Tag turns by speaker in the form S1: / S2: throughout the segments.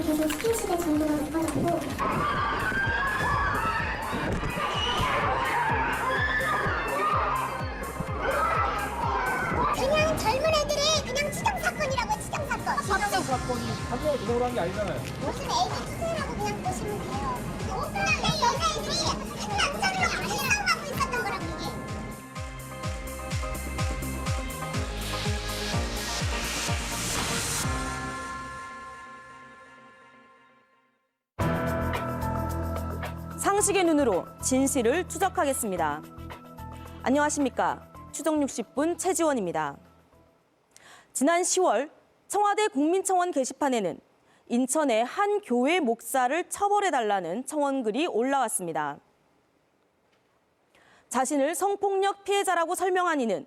S1: 계속 스킨십의 정도가 높아졌고
S2: 그냥 젊은 애들의 그냥 치정 사건이라고 치정 사건.
S3: 치정 사건이 자기가 누구로 한 게 아니잖아요.
S2: 무슨 애기 투세라고 그냥 보시면 돼요. 오픈한 내 여자애들이 한 남자를 실망하고 있었던 거라고 이게.
S4: 상식의 눈으로 진실을 추적하겠습니다. 안녕하십니까. 추적 60분 최지원입니다. 지난 10월 청와대 국민청원 게시판에는 인천의 한 교회 목사를 처벌해달라는 청원글이 올라왔습니다. 자신을 성폭력 피해자라고 설명한 이는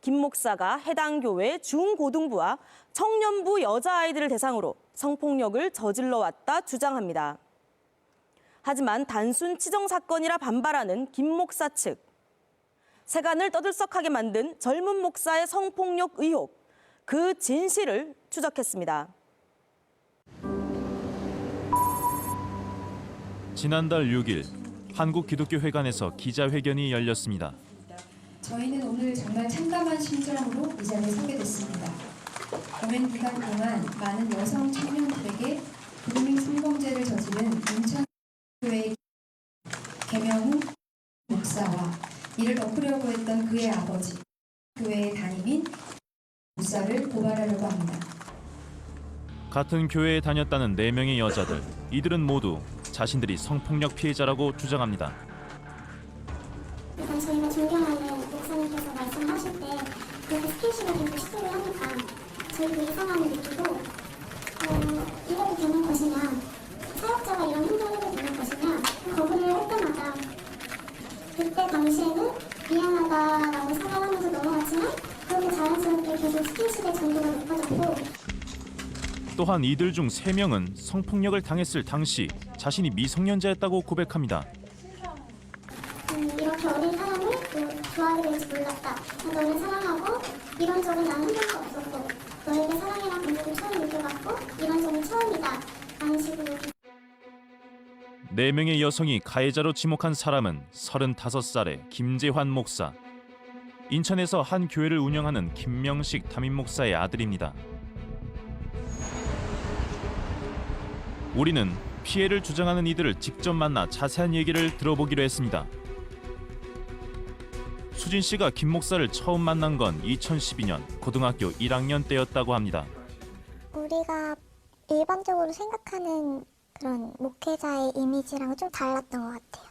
S4: 김 목사가 해당 교회 중고등부와 청년부 여자아이들을 대상으로 성폭력을 저질러 왔다 주장합니다. 하지만 단순 치정 사건이라 반발하는 김 목사 측. 세간을 떠들썩하게 만든 젊은 목사의 성폭력 의혹, 그 진실을 추적했습니다.
S5: 지난달 6일 한국기독교회관에서 기자회견이 열렸습니다.
S6: 저희는 오늘 정말 참담한 심정으로 이 자리에 서게 됐습니다. 오랜 기간 동안 많은 여성 청년들에게 그루밍 성범죄를 저지른 인천교회의 개명훈 목사와 이를 덮으려고 했던 그의 아버지, 교회의 담임인 목사를 고발하려고 합니다.
S5: 같은 교회에 다녔다는 4명의 여자들, 이들은 모두 자신들이 성폭력 피해자라고 주장합니다.
S1: 일단 저희가 존경하는 목사님께서 말씀하실 때 그렇게 스킨십을 계속 시도를 하니까 저희도 이상함을 느끼고 이래도 되는 것이냐, 사역자가 이런 행동을 해도 되는 것이냐 거부를 할 때마다 그때 당시에는 미안하다라고 생각하면서 넘어갔지만 그렇게 자연스럽게 계속 스킨십의 정도가 높아졌고
S5: 또한 이들 중 3명은 성폭력을 당했을 당시 자신이 미성년자였다고 고백합니다.
S1: 이렇게 어린 사람을 좋아하게 될지 몰랐다. 너를 사랑하고 이런 적은 나는 한 번도 없었고 너에게 사랑이란 감정을 처음 느껴봤고 이런 적은 처음이다. 라는 식으로
S5: 4명의 여성이 가해자로 지목한 사람은 35살의 김재환 목사. 인천에서 한 교회를 운영하는 김명식 담임 목사의 아들입니다. 우리는 피해를 주장하는 이들을 직접 만나 자세한 얘기를 들어보기로 했습니다. 수진 씨가 김 목사를 처음 만난 건 2012년 고등학교 1학년 때였다고 합니다.
S2: 우리가 일반적으로 생각하는 그런 목회자의 이미지랑 좀 달랐던 것 같아요.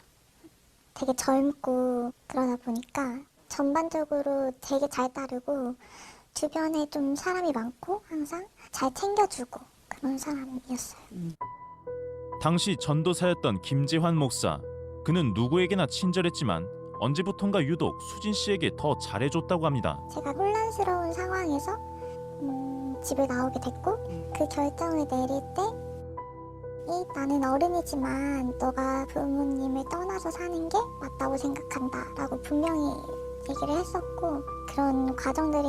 S2: 되게 젊고 그러다 보니까 전반적으로 되게 잘 따르고 주변에 좀 사람이 많고 항상 잘 챙겨주고 그런 사람이었어요.
S5: 당시 전도사였던 김재환 목사. 그는 누구에게나 친절했지만 언제부턴가 유독 수진 씨에게 더 잘해줬다고 합니다.
S2: 제가 혼란스러운 상황에서 집을 나오게 됐고 그 결정을 내릴 때 나는 어른이지만 너가 부모님을 떠나서 사는 게 맞다고 생각한다 라고 분명히 얘기를 했었고 그런 과정들이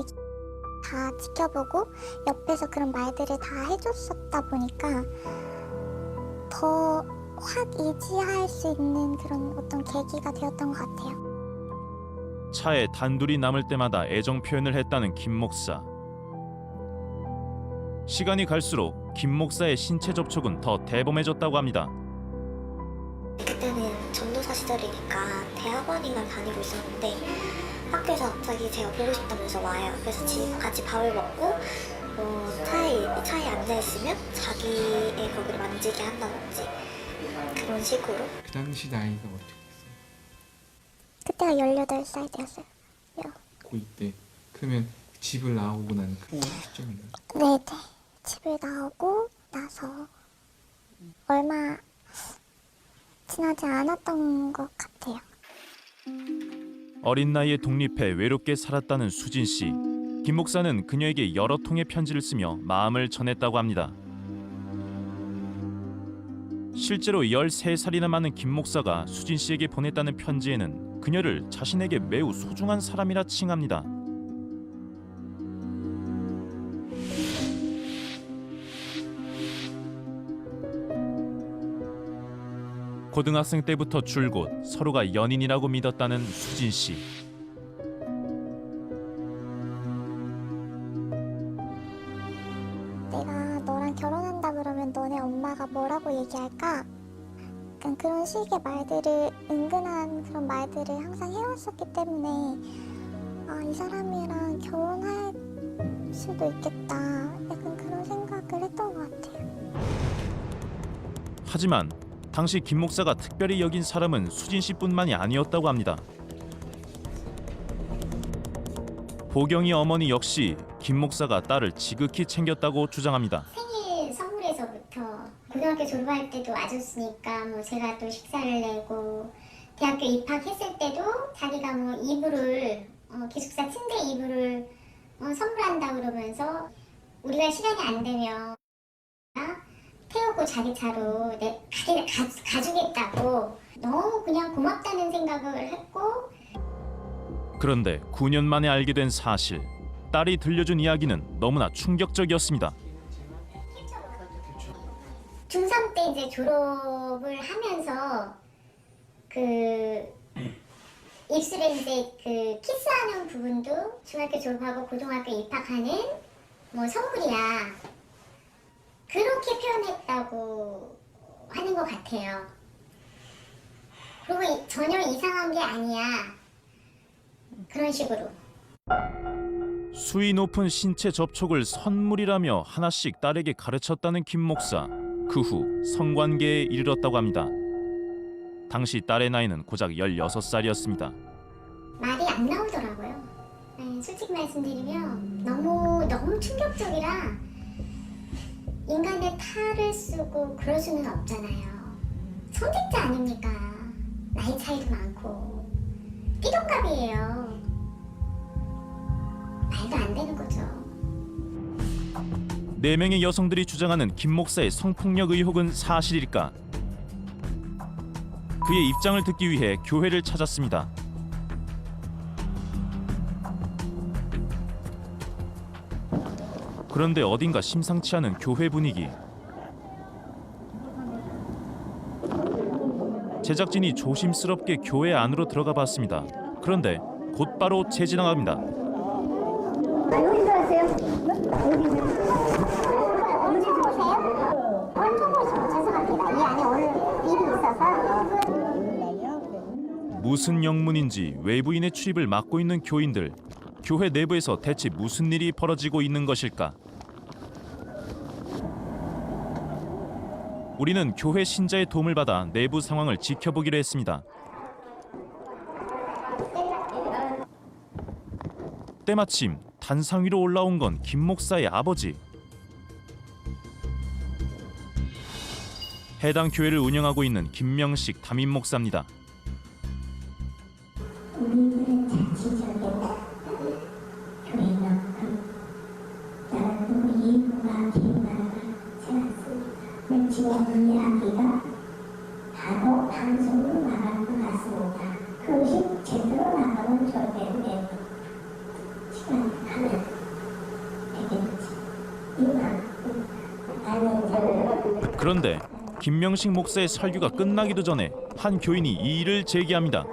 S2: 다 지켜보고 옆에서 그런 말들을 다 해줬었다 보니까 더 확 이지할 수 있는 그런 어떤 계기가 되었던 것 같아요.
S5: 차에 단둘이 남을 때마다 애정 표현을 했다는 김 목사. 시간이 갈수록 김 목사의 신체 접촉은 더 대범해졌다고 합니다.
S7: 그때는 전도사 시절이니까 대학원인가 다니고 있었는데 학교에서 갑자기 제가 보고 싶다면서 와요. 그래서 같이 밥을 먹고 차에 앉아있으면 자기의 거기를 만지게 한다든지 그런 식으로.
S8: 그 당시 나이가 어떻게
S2: 그때가
S8: 됐어요?
S2: 18살 되었어요.
S8: 고2 때. 그러면 집을 나오고 난 그 시점인가요?
S2: 네. 집을 나오고 나서 얼마 지나지 않았던 것 같아요.
S5: 어린 나이에 독립해 외롭게 살았다는 수진 씨. 김 목사는 그녀에게 여러 통의 편지를 쓰며 마음을 전했다고 합니다. 실제로 13살이나 많은 김 목사가 수진 씨에게 보냈다는 편지에는 그녀를 자신에게 매우 소중한 사람이라 칭합니다. 고등학생 때부터 줄곧 서로가 연인이라고 믿었다는 수진 씨.
S2: 내가 너랑 결혼한다 그러면 너네 엄마가 뭐라고 얘기할까? 약간 그런 식의 말들을, 은근한 그런 말들을 항상 해왔었기 때문에 이 사람이랑 결혼할 수도 있겠다. 약간 그런 생각을 했던 것 같아요.
S5: 하지만 당시 김 목사가 특별히 여긴 사람은 수진 씨뿐만이 아니었다고 합니다. 보경이 어머니 역시 김 목사가 딸을 지극히 챙겼다고 주장합니다.
S1: 생일 선물에서부터 고등학교 졸업할 때도 와줬으니까 뭐 제가 또 식사를 내고 대학교 입학했을 때도 자기가 뭐 이불을 기숙사 침대 이불을 선물한다 그러면서 우리가 시간이 안 되면 태우고 자기 차로 자기를 가주겠다고 너무 그냥 고맙다는 생각을 했고.
S5: 그런데 9년 만에 알게 된 사실, 딸이 들려준 이야기는 너무나 충격적이었습니다.
S1: 중3 때 이제 졸업을 하면서 그 입술에 이제 그 키스하는 부분도 중학교 졸업하고 고등학교 입학하는 뭐 선물이야, 그렇게 표현했다고 하는 것 같아요. 그리고 전혀 이상한 게 아니야, 그런 식으로.
S5: 수위 높은 신체 접촉을 선물이라며 하나씩 딸에게 가르쳤다는 김 목사. 그 후 성관계에 이르렀다고 합니다. 당시 딸의 나이는 고작 16살이었습니다.
S1: 말이 안 나오더라고요. 네, 솔직히 말씀드리면 너무 충격적이라 인간의 탈을 쓰고 그럴 수는 없잖아요. 성직자 아닙니까? 나이 차이도 많고 띠동갑이에요. 말도 안 되는 거죠.
S5: 4명의 여성들이 주장하는 김 목사의 성폭력 의혹은 사실일까? 그의 입장을 듣기 위해 교회를 찾았습니다. 그런데 어딘가 심상치 않은 교회 분위기. 제작진이 조심스럽게 교회 안으로 들어가 봤습니다. 그런데 곧바로 재지나갑니다.
S1: 어디 들어왔어요? 어디 들어오세요? 원통보시면 죄송합니다. 이 안에 오늘 일이 있어서.
S5: 무슨 영문인지 외부인의 출입을 막고 있는 교인들. 교회 내부에서 대체 무슨 일이 벌어지고 있는 것일까? 우리는 교회 신자의 도움을 받아 내부 상황을 지켜보기로 했습니다. 때마침 단상 위로 올라온 건 김 목사의 아버지. 해당 교회를 운영하고 있는 김명식 담임 목사입니다.
S1: 우리들은 자치적이다. 교회만큼 나는 우리 이부가 기부하는 지 않습니다. 지금 이야기가 바로 방송으로 나갈 것 같습니다. 그것이 제대로 나가면 절대로 되고 시간이 가면 되겠지. 이만
S5: 그런데 김명식 목사의 설교가 끝나기도 전에 한 교인이 이 일을 제기합니다.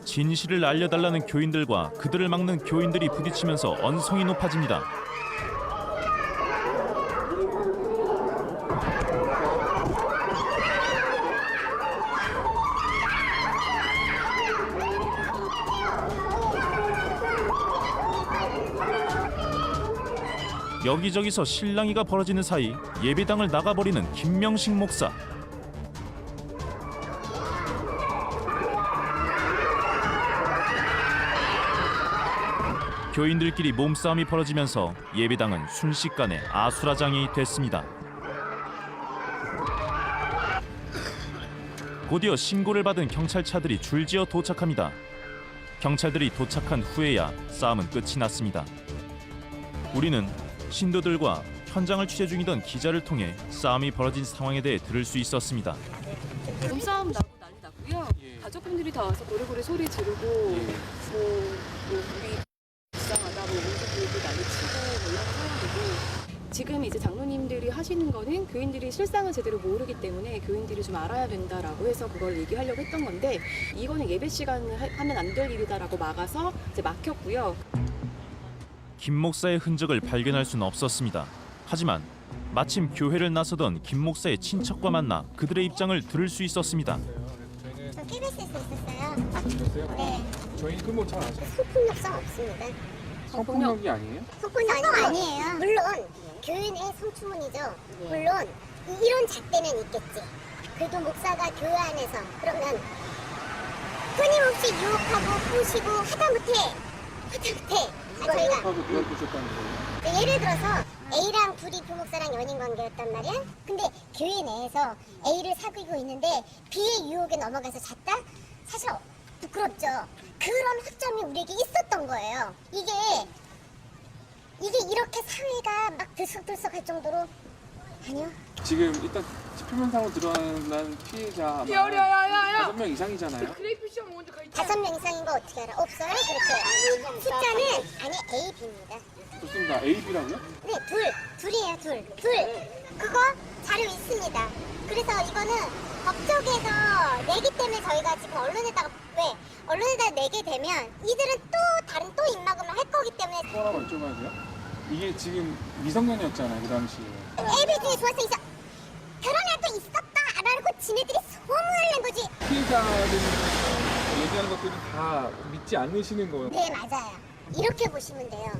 S5: 진실을 알려달라는 교인들과 그들을 막는 교인들이 부딪히면서 언성이 높아집니다. 여기저기서 실랑이가 벌어지는 사이 예배당을 나가버리는 김명식 목사. 교인들끼리 몸싸움이 벌어지면서 예배당은 순식간에 아수라장이 됐습니다. 곧이어 신고를 받은 경찰차들이 줄지어 도착합니다. 경찰들이 도착한 후에야 싸움은 끝이 났습니다. 우리는 신도들과 현장을 취재 중이던 기자를 통해 싸움이 벌어진 상황에 대해 들을 수 있었습니다.
S9: 몸싸움 나고 난리 났고요. 가족분들이 다 와서 고래고래 소리 지르고 뭐 우리 불쌍하다 뭐 우리도 난리치고 뭐 이런 상황이고 지금 이제 장로님들이 하시는 거는 교인들이 실상을 제대로 모르기 때문에 교인들이 좀 알아야 된다라고 해서 그걸 얘기하려고 했던 건데 이거는 예배 시간에 하면 안 될 일이다라고 막아서 이제 막혔고요.
S5: 김 목사의 흔적을 발견할 수는 없었습니다. 하지만 마침 교회를 나서던 김 목사의 친척과 만나 그들의 입장을 들을 수 있었습니다.
S2: 저 KBS에서 있었어요.
S3: 그랬어요?
S2: 네.
S3: 저희 근무 잘 아시죠?
S2: 성폭력성 없습니다.
S3: 성폭력이 아니에요?
S2: 성폭력 아니에요. 물론 교인의 성추문이죠. 물론 이런 잣대는 있겠지. 그래도 목사가 교회 안에서 그러면 끊임없이 유혹하고 꼬시고 하다못해 저희가
S3: 하고 누가 보셨다는 거예요?
S2: 예를 들어서 A랑 둘이 부목사랑 연인 관계였단 말이야. 근데 교회 내에서 A를 사귀고 있는데 B의 유혹에 넘어가서 잤다? 사실 부끄럽죠. 그런 학점이 우리에게 있었던 거예요. 이게 이렇게 사회가 막 들썩들썩할 정도로 아니요.
S3: 지금 일단 표면상으로 드러난 피해자 5명 이상이잖아요.
S2: 5명 이상인 거 어떻게 알아? 없어요? 그렇게 숫자는 아니 A, B입니다.
S3: 좋습니다. A, B라고요?
S2: 네, 둘이에요, 둘. 그거 자료 있습니다. 그래서 이거는 법적에서 내기 때문에 저희가 지금 언론에다가 내게 되면 이들은 또 다른 입막음을 할 거기 때문에
S3: 또 하나 여쭤봐야 돼요? 이게 지금 미성년이었잖아요, 그 당시에.
S2: A, B 중에 좋았어 있어. 결혼할 거 있었다라고 지네들이 소문을 낸 거지.
S3: 피해자들 얘기하는 것들이 다 믿지 않으시는 거예요.
S2: 네, 맞아요. 이렇게 보시면 돼요.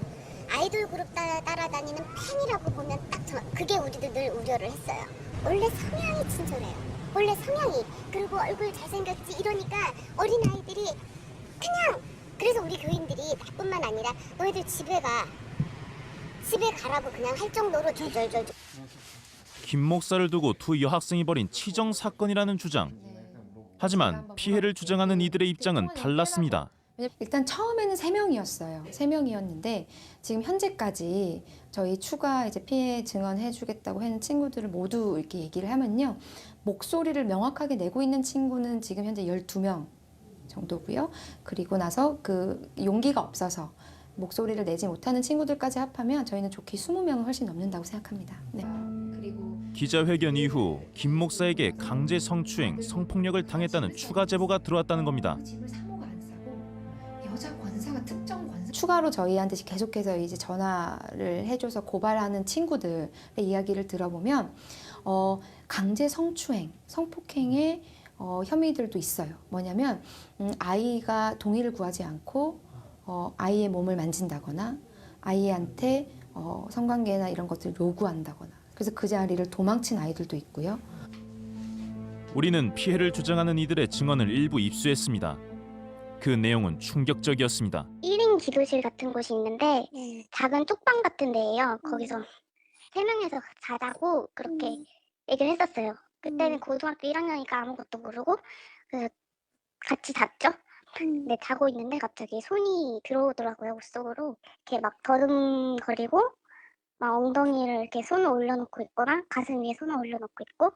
S2: 아이돌 그룹 따라다니는 팬이라고 보면 딱 그게 우리도 늘 우려를 했어요. 원래 성향이 친절해요. 원래 성향이. 그리고 얼굴 잘생겼지 이러니까 어린아이들이 그냥 그래서 우리 교인들이 나뿐만 아니라 너희들 집에 가라고 그냥 할 정도로 졸졸졸.
S5: 김 목사를 두고 두 여학생이 벌인 치정 사건이라는 주장. 하지만 피해를 주장하는 이들의 입장은 달랐습니다.
S6: 일단 처음에는 3명이었어요. 3명이었는데 지금 현재까지 저희 추가 이제 피해 증언해주겠다고 하는 친구들을 모두 이렇게 얘기를 하면요. 목소리를 명확하게 내고 있는 친구는 지금 현재 12명 정도고요. 그리고 나서 그 용기가 없어서 목소리를 내지 못하는 친구들까지 합하면 저희는 좋게 20명은 훨씬 넘는다고 생각합니다. 네. 그리고
S5: 기자회견 이후 김 목사에게 강제 성추행, 성폭력을 당했다는 추가 제보가 들어왔다는 겁니다.
S6: 집을 사모가 안 싸고 여자 권사가 특정 권사 추가로 저희한테 계속해서 이제 전화를 해줘서 고발하는 친구들의 이야기를 들어보면 강제 성추행, 성폭행의 혐의들도 있어요. 뭐냐면 아이가 동의를 구하지 않고 아이의 몸을 만진다거나 아이한테 성관계나 이런 것들을 요구한다거나 그래서 그 자리를 도망친 아이들도 있고요.
S5: 우리는 피해를 주장하는 이들의 증언을 일부 입수했습니다. 그 내용은 충격적이었습니다.
S1: 1인 기도실 같은 곳이 있는데 작은 쪽방 같은 데예요. 거기서 3명이서 자자고 그렇게 얘기를 했었어요. 그때는 고등학교 1학년이니까 아무것도 모르고 그래서 같이 잤죠. 근데 자고 있는데 갑자기 손이 들어오더라고요. 옷 속으로 이렇게 막 더듬거리고 막 엉덩이를 이렇게 손을 올려놓고 있거나 가슴 위에 손을 올려놓고 있고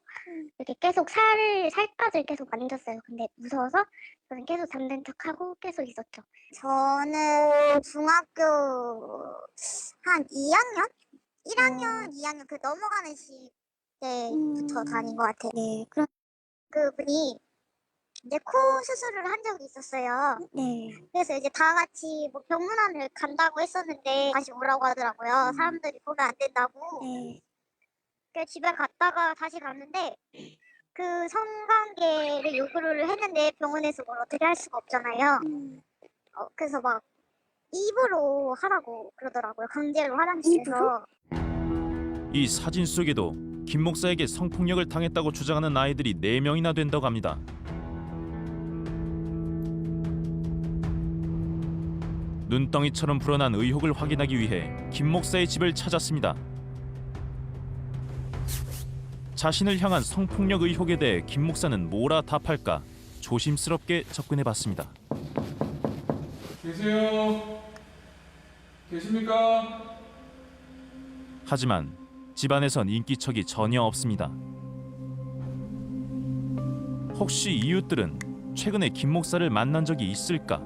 S1: 이렇게 계속 살갗을 계속 만졌어요. 근데 무서워서 저는 계속 잠든 척하고 계속 있었죠.
S2: 저는 중학교 한 2학년? 1학년, 2학년 그 넘어가는 시 때부터 다닌 것 같아요. 네. 그분이 이제 코 수술을 한 적이 있었어요. 네. 그래서 이제 다 같이 뭐 병문안을 간다고 했었는데 다시 오라고 하더라고요. 사람들이 보면 안 된다고. 네. 그래서 집에 갔다가 다시 갔는데 그 성관계를 요구를 했는데 병원에서 뭘 어떻게 할 수가 없잖아요. 그래서 막 입으로 하라고 그러더라고요. 강제로 화장실에서.
S5: 이 사진 속에도 김 목사에게 성폭력을 당했다고 주장하는 아이들이 4명이나 된다고 합니다. 눈덩이처럼 불어난 의혹을 확인하기 위해 김 목사의 집을 찾았습니다. 자신을 향한 성폭력 의혹에 대해 김 목사는 뭐라 답할까 조심스럽게 접근해봤습니다.
S3: 계세요? 계십니까?
S5: 하지만 집안에선 인기척이 전혀 없습니다. 혹시 이웃들은 최근에 김 목사를 만난 적이 있을까?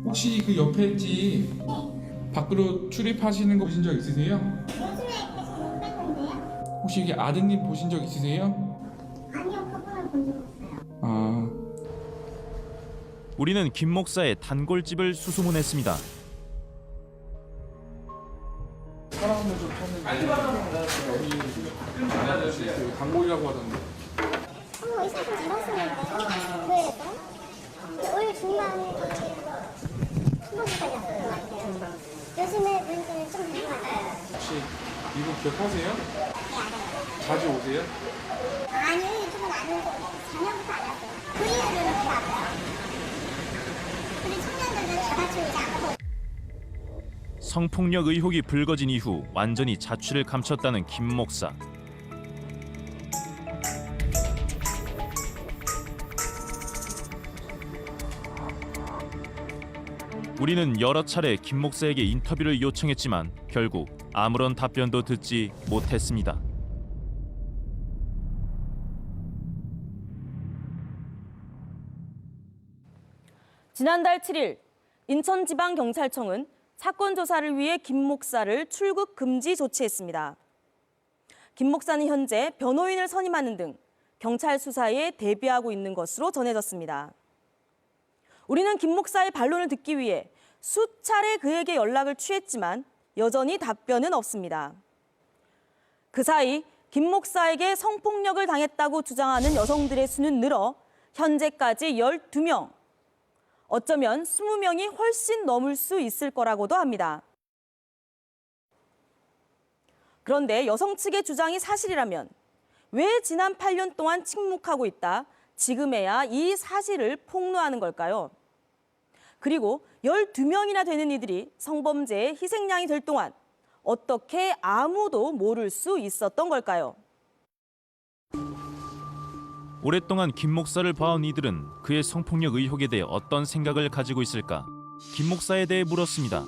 S8: 혹시 그 옆에 집 밖으로 출입하시는 거 보신 적 있으세요?
S1: 요즘에 계속 못 뺐는데요.
S8: 혹시 이게 아드님 보신 적 있으세요?
S1: 아니요, 그분을 본 적 없어요.
S8: 아,
S5: 우리는 김 목사의 단골집을 수소문했습니다.
S3: 사람을 좀 찾는 여기 알아줄 수 있어요. 단골이라고 하던데.
S1: 의사 좀 잘하시는데 교회에서 올 중반 수목이 달렸어요. 요즘에 왠지 좀 된것 같아요.
S3: 혹시 이분 기억하세요?
S1: 네, 알아요.
S3: 자주 오세요?
S1: 아니요, 요즘은 안 오고 작년부터 안 왔어요. 우리들은 다 알아요. 우리 청년들은 다 갖추지 않고.
S5: 성폭력 의혹이 불거진 이후 완전히 자취를 감췄다는 김 목사. 우리는 여러 차례 김 목사에게 인터뷰를 요청했지만 결국 아무런 답변도 듣지 못했습니다.
S4: 지난달 7일 인천지방경찰청은 사건 조사를 위해 김 목사를 출국 금지 조치했습니다. 김 목사는 현재 변호인을 선임하는 등 경찰 수사에 대비하고 있는 것으로 전해졌습니다. 우리는 김 목사의 반론을 듣기 위해 수차례 그에게 연락을 취했지만 여전히 답변은 없습니다. 그 사이 김 목사에게 성폭력을 당했다고 주장하는 여성들의 수는 늘어 현재까지 12명, 어쩌면 20명이 훨씬 넘을 수 있을 거라고도 합니다. 그런데 여성 측의 주장이 사실이라면 왜 지난 8년 동안 침묵하고 있다 지금에야 이 사실을 폭로하는 걸까요? 그리고 12명이나 되는 이들이 성범죄의 희생양이 될 동안 어떻게 아무도 모를 수 있었던 걸까요?
S5: 오랫동안 김 목사를 봐온 이들은 그의 성폭력 의혹에 대해 어떤 생각을 가지고 있을까? 김 목사에 대해 물었습니다.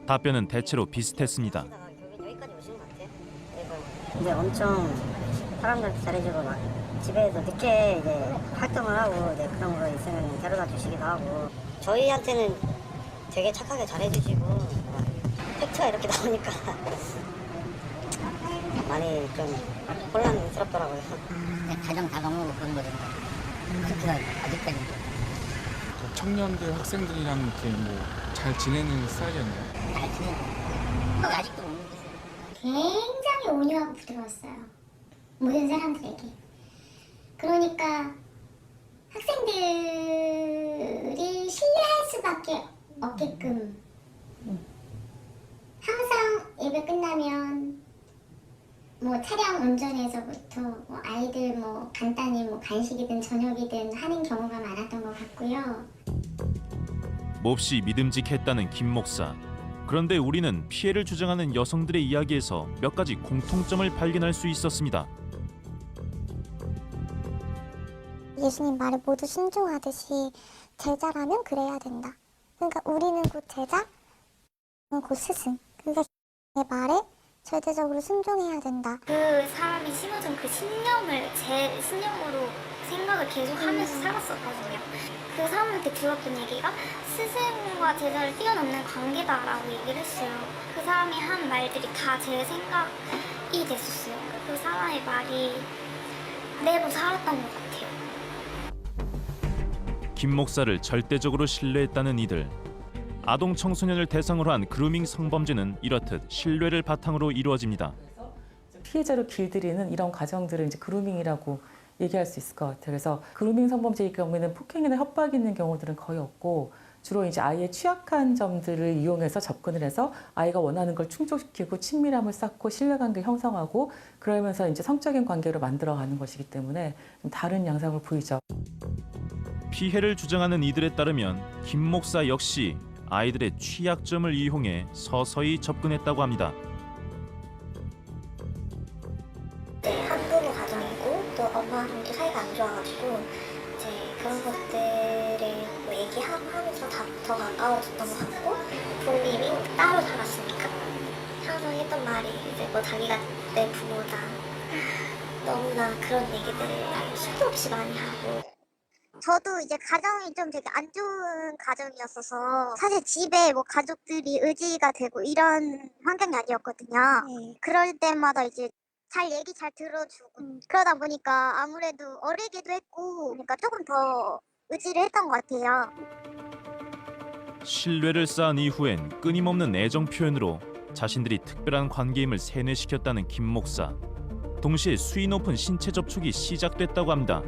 S5: 답변은 대체로 비슷했습니다.
S10: 이제 엄청 사람들한테 잘해주고 막 집에서 늦게 이제 활동을 하고 이제 그런 거 있으면 데려다 주시기도 하고 저희한테는 되게 착하게 잘해주시고 팩트가 이렇게 나오니까 많이 좀 혼란스럽더라고요. 가정 다감하고 그런 거죠. 팩트가 아직까지.
S8: 청년들, 학생들이랑 이렇게 뭐 잘 지내는 스타일이었나요?
S10: 잘 지내고 아직도 못 믿겠어요.
S1: 굉장히 온유하고 부드러웠어요. 모든 사람들에게. 그러니까 학생들이 신뢰할 수밖에 없게끔 항상 예배 끝나면 뭐 차량 운전에서부터 뭐 아이들 뭐 간단히 뭐 간식이든 저녁이든 하는 경우가 많았던 것 같고요.
S5: 몹시 믿음직했다는 김 목사. 그런데 우리는 피해를 주장하는 여성들의 이야기에서 몇 가지 공통점을 발견할 수 있었습니다.
S2: 예수님 말에 모두 순종하듯이 제자라면 그래야 된다. 그러니까 우리는 곧 제자, 곧 스승. 그러니까 의 말에 절대적으로 순종해야 된다.
S1: 그 사람이 심어준 그 신념을 제 신념으로 생각을 계속하면서 살았었거든요. 그 사람한테 들었던 얘기가 스승과 제자를 뛰어넘는 관계다라고 얘기를 했어요. 그 사람이 한 말들이 다 제 생각이 됐었어요. 그 사람의 말이 내로 살았던 것 같아요.
S5: 김 목사를 절대적으로 신뢰했다는 이들. 아동 청소년을 대상으로 한 그루밍 성범죄는 이렇듯 신뢰를 바탕으로 이루어집니다.
S11: 피해자로 길들이는 이런 과정들을 이제 그루밍이라고 얘기할 수 있을 것 같아요. 그래서 그루밍 성범죄의 경우에는 폭행이나 협박이 있는 경우들은 거의 없고 주로 이제 아이의 취약한 점들을 이용해서 접근을 해서 아이가 원하는 걸 충족시키고 친밀함을 쌓고 신뢰관계를 형성하고 그러면서 이제 성적인 관계로 만들어가는 것이기 때문에 좀 다른 양상을 보이죠.
S5: 피해를 주장하는 이들에 따르면 김 목사 역시 아이들의 취약점을 이용해 서서히 접근했다고 합니다.
S7: 하면서 더 가까워졌던 것 같고 부모님이 따로 살았으니까 항상 했던 말이 이제 뭐 자기가 내 부모다 너무나 그런 얘기들을 수도 없이 많이 하고
S2: 저도 이제 가정이 좀 되게 안 좋은 가정이었어서 사실 집에 뭐 가족들이 의지가 되고 이런 환경이 아니었거든요. 그럴 때마다 이제 얘기 잘 들어주고 그러다 보니까 아무래도 어리기도 했고 그러니까 조금 더 의지를 했던 것 같아요.
S5: 신뢰를 쌓은 이후엔 끊임없는 애정 표현으로 자신들이 특별한 관계임을 세뇌시켰다는 김 목사. 동시에 수위 높은 신체 접촉이 시작됐다고 합니다.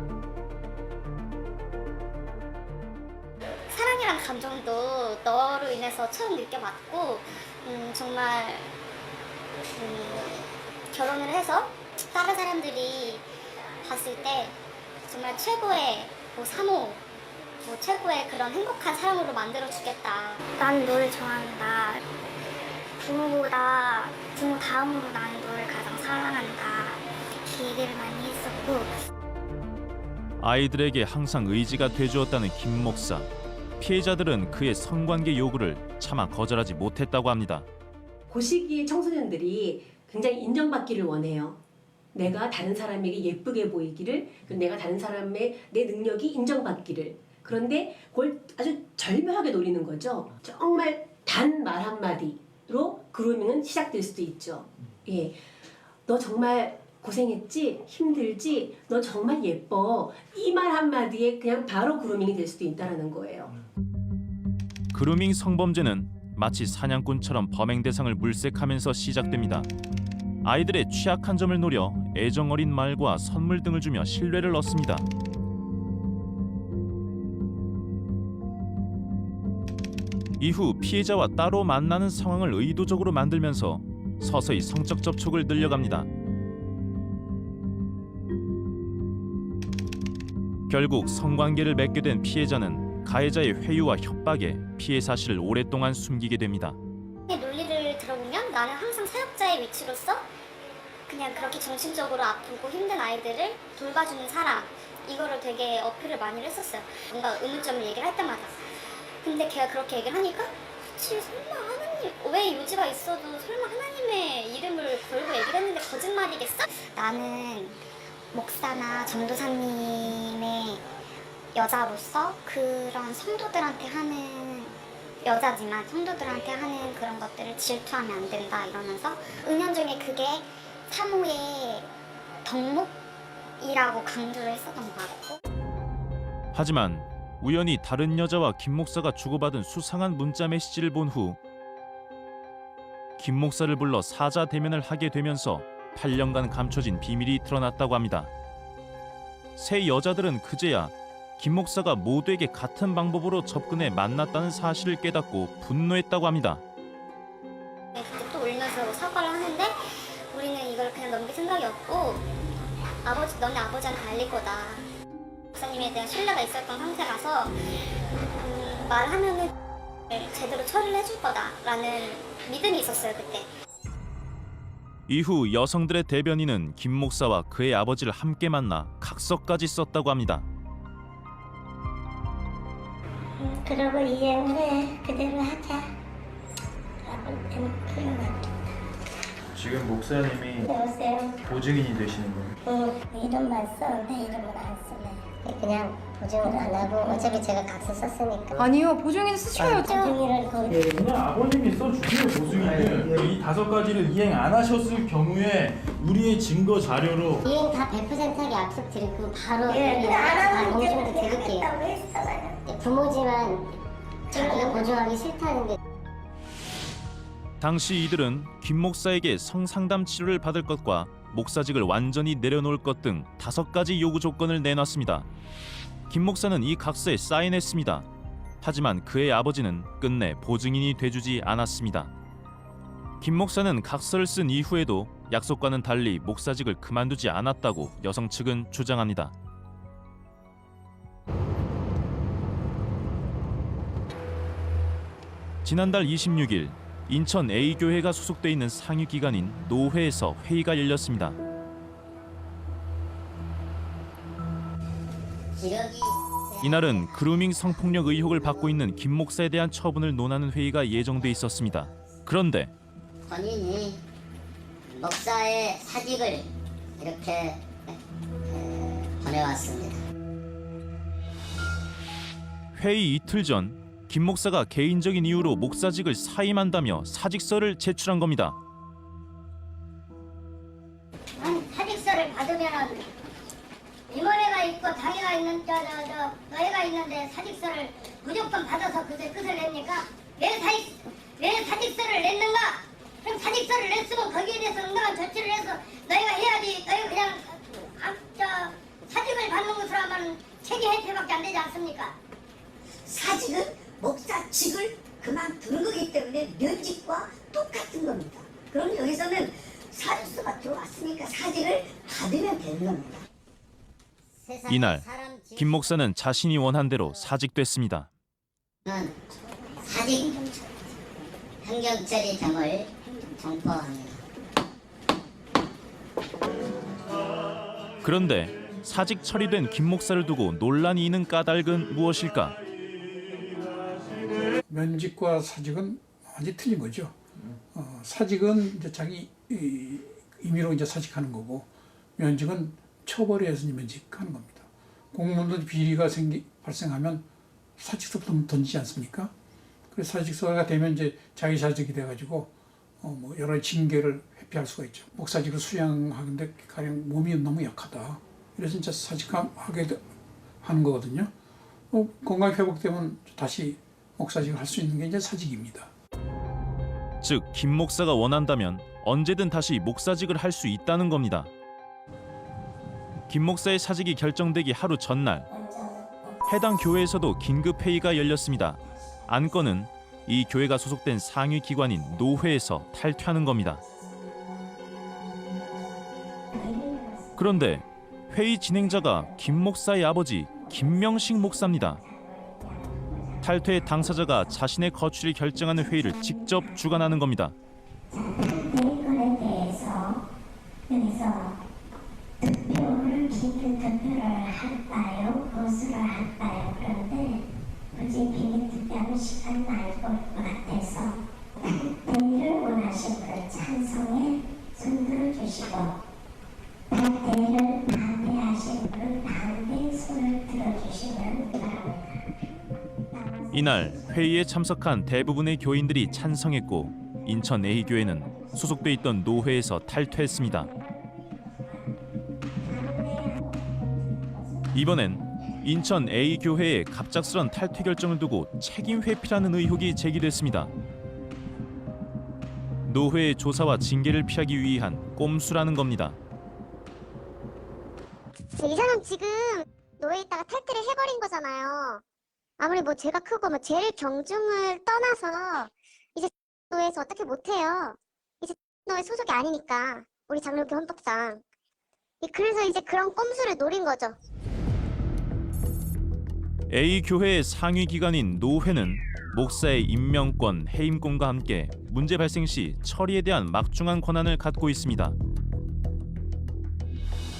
S7: 사랑이란 감정도 너로 인해서 처음 느껴봤고 정말 결혼을 해서 다른 사람들이 봤을 때 정말 최고의 뭐 사모, 뭐 최고의 그런 행복한 사람으로 만들어주겠다. 난 너를 좋아한다. 부모보다 부모 다음으로 나는 너를 가장 사랑한다. 이렇게 얘기를 많이 했었고
S5: 아이들에게 항상 의지가 돼주었다는 김 목사. 피해자들은 그의 성관계 요구를 차마 거절하지 못했다고 합니다.
S12: 그 시기에 청소년들이 굉장히 인정받기를 원해요. 내가 다른 사람에게 예쁘게 보이기를, 내가 다른 사람의 내 능력이 인정받기를. 그런데 그걸 아주 절묘하게 노리는 거죠. 정말 단 말 한마디로 그루밍은 시작될 수도 있죠. 예, 너 정말 고생했지? 힘들지? 너 정말 예뻐. 이 말 한마디에 그냥 바로 그루밍이 될 수도 있다는 거예요.
S5: 그루밍 성범죄는 마치 사냥꾼처럼 범행 대상을 물색하면서 시작됩니다. 아이들의 취약한 점을 노려 애정 어린 말과 선물 등을 주며 신뢰를 얻습니다. 이후 피해자와 따로 만나는 상황을 의도적으로 만들면서 서서히 성적 접촉을 늘려갑니다. 결국 성관계를 맺게 된 피해자는 가해자의 회유와 협박에 피해 사실을 오랫동안 숨기게 됩니다.
S7: 논리를 들어보면 나는 항상 사역자의 위치로서 그냥 그렇게 정신적으로 아프고 힘든 아이들을 돌봐주는 사람, 이거를 되게 어필을 많이 했었어요. 뭔가 의문점을 얘기를 할 때마다. 근데 걔가 그렇게 얘기를 하니까 그치 설마 하나님 왜 유지가 있어도 설마 하나님의 이름을 걸고 얘기를 했는데 거짓말이겠어? 나는 목사나 전도사님의 여자로서 그런 성도들한테 하는 여자지만 성도들한테 하는 그런 것들을 질투하면 안 된다 이러면서 은연중에 그게 사모의 덕목이라고 강조를 했었던 것 같고
S5: 하지만 우연히 다른 여자와 김 목사가 주고받은 수상한 문자 메시지를 본 후 김 목사를 불러 사자 대면을 하게 되면서 8년간 감춰진 비밀이 드러났다고 합니다. 세 여자들은 그제야 김 목사가 모두에게 같은 방법으로 접근해 만났다는 사실을 깨닫고 분노했다고 합니다.
S7: 그때 또 울면서 사과를 하는데 우리는 이걸 그냥 넘길 생각이 없고 너네 아버지한테 알릴 거다. 목사님에 대한 신뢰가 있었던 상태라서 말하면은 제대로 처리를 해줄 거다라는 믿음이 있었어요 그때.
S5: 이후 여성들의 대변인은 김 목사와 그의 아버지를 함께 만나 각서까지 썼다고 합니다.
S7: 그러고 이해를 해. 그대로 하자. 라고 그런 것
S3: 지금 목사님이
S7: 여보세요?
S3: 보증인이 되시는 거예요?
S7: 이름만 써. 내 이름은 안 쓸래. 그냥 보증을 안 하고 어차피 제가 각서 썼으니까.
S6: 아니요, 보증인 쓰셔야죠.
S7: 보증이를 거기
S3: 예, 그냥 아버님이 써주세요 보증인을. 이 5가지를 이행 안 하셨을 경우에 우리의 증거 자료로
S7: 이행 다 100%하게 약속드리고 바로 어느 정도 드릴게요. 부모지만 자기가 보증하기 싫다는 게.
S5: 당시 이들은 김 목사에게 성상담 치료를 받을 것과 목사직을 완전히 내려놓을 것 등 5가지 요구 조건을 내놨습니다. 김 목사는 이 각서에 사인했습니다. 하지만 그의 아버지는 끝내 보증인이 돼주지 않았습니다. 김 목사는 각서를 쓴 이후에도 약속과는 달리 목사직을 그만두지 않았다고 여성 측은 주장합니다. 지난달 26일 인천 A교회가 소속돼 있는 상위기관인 노회에서 회의가 열렸습니다. 이날은 그루밍 성폭력 의혹을 받고 있는 김 목사에 대한 처분을 논하는 회의가 예정돼 있었습니다. 그런데
S10: 본인이 목사의 사직을 이렇게 보내왔습니다.
S5: 회의 이틀 전 김 목사가 개인적인 이유로 목사직을 사임한다며 사직서를 제출한 겁니다.
S7: 사직서를 받으면은 임원회가 있고 당회가 있는 너회가 있는데 사직서를 무조건 받아서 그것을 끝을 냅니까? 왜 사직서를 냈는가? 그럼 사직서를 냈으면 거기에 대해서 응당한 조치를 해서 너희가 해야지. 너희가 그냥 사직을 받는 것으로 하면 책임 회피밖에 안 되지 않습니까?
S13: 사직은 목사직을 그만두는 거기 때문에 면직과 똑같은 겁니다. 그럼 여기서는 사직서가 들어왔으니까 사직을 받으면 되는 겁니다.
S5: 이날 김 목사는 자신이 원한 대로 사직됐습니다.
S10: 사직 행정처리 등을 공포합니다.
S5: 그런데 사직 처리된 김 목사를 두고 논란이 있는 까닭은 무엇일까?
S14: 면직과 사직은 완전히 틀린 거죠. 사직은 이제 자기 임의로 이제 사직하는 거고, 면직은 처벌에 의해서 면직하는 겁니다. 공무원들 비리가 발생하면 사직서부터 던지지 않습니까? 그래서 사직서가 되면 이제 자기 자직이 돼가지고 뭐 여러 가지 징계를 회피할 수가 있죠. 목사직을 수양하는데 가령 몸이 너무 약하다. 그래서 이제 사직하게 하는 거거든요. 건강이 회복되면 다시 목사직을 할 수 있는 게 이제 사직입니다.
S5: 즉, 김 목사가 원한다면 언제든 다시 목사직을 할 수 있다는 겁니다. 김 목사의 사직이 결정되기 하루 전날, 해당 교회에서도 긴급 회의가 열렸습니다. 안건은 이 교회가 소속된 상위 기관인 노회에서 탈퇴하는 겁니다. 그런데 회의 진행자가 김 목사의 아버지 김명식 목사입니다. 탈퇴 당사자가 자신의 거취를 결정하는 회의를 직접 주관하는 겁니다.
S1: 이건에 대해서 여기서 투표를 기준 투표를 할까요? 보수를 할까요? 그런데 굳이 비밀 투표하면 시간이 많이 걸 것 같아서 탈퇴를 원하신 분을 찬성에 손들어 주시고 탈퇴를 반대하신 분은 반대 손을 들어주시면 바랍니다.
S5: 이날 회의에 참석한 대부분의 교인들이 찬성했고 인천 A교회는 소속돼 있던 노회에서 탈퇴했습니다. 이번엔 인천 A교회의 갑작스런 탈퇴 결정을 두고 책임 회피라는 의혹이 제기됐습니다. 노회의 조사와 징계를 피하기 위한 꼼수라는 겁니다.
S2: 이 사람 지금 노예에 있다가 탈퇴를 해버린 거잖아요. 아무리 뭐 죄가 크고 뭐 죄를 경중을 떠나서 이제 노예에서 어떻게 못해요. 이제 노예 소속이 아니니까 우리 장로교 헌법상. 그래서 이제 그런 꼼수를 노린 거죠.
S5: A교회의 상위 기관인 노회는 목사의 임명권, 해임권과 함께 문제 발생 시 처리에 대한 막중한 권한을 갖고 있습니다.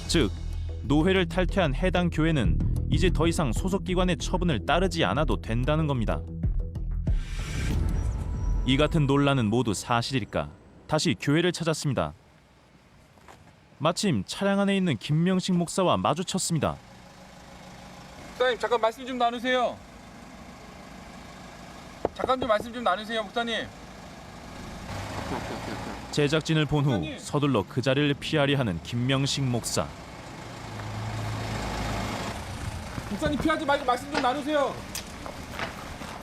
S5: 즉, 노회를 탈퇴한 해당 교회는 이제 더 이상 소속기관의 처분을 따르지 않아도 된다는 겁니다. 이 같은 논란은 모두 사실일까? 다시 교회를 찾았습니다. 마침 차량 안에 있는 김명식 목사와 마주쳤습니다.
S8: 목사님 잠깐 말씀 좀 나누세요. 잠깐 좀 말씀 좀 나누세요, 목사님.
S5: 제작진을 본 후 서둘러 그 자리를 피하려 하는 김명식 목사.
S8: 목사님 피하지 말고 말씀 좀 나누세요.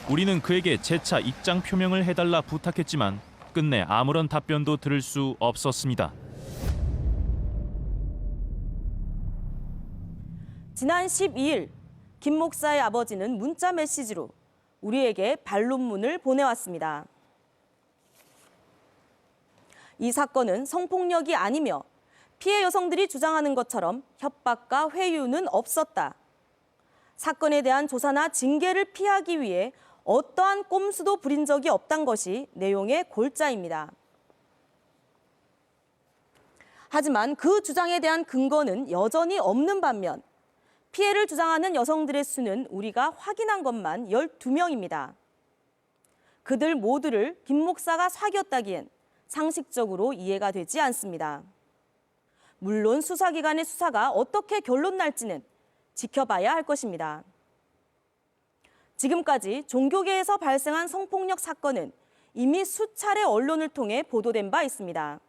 S5: 우리는 그에게 재차 입장 표명을 해달라 부탁했지만 끝내 아무런 답변도 들을 수 없었습니다.
S4: 지난 12일 김 목사의 아버지는 문자 메시지로 우리에게 반론문을 보내왔습니다. 이 사건은 성폭력이 아니며 피해 여성들이 주장하는 것처럼 협박과 회유는 없었다. 사건에 대한 조사나 징계를 피하기 위해 어떠한 꼼수도 부린 적이 없단 것이 내용의 골자입니다. 하지만 그 주장에 대한 근거는 여전히 없는 반면 피해를 주장하는 여성들의 수는 우리가 확인한 것만 12명입니다. 그들 모두를 김 목사가 사귀었다기엔 상식적으로 이해가 되지 않습니다. 물론 수사기관의 수사가 어떻게 결론 날지는 지켜봐야 할 것입니다. 지금까지 종교계에서 발생한 성폭력 사건은 이미 수차례 언론을 통해 보도된 바 있습니다.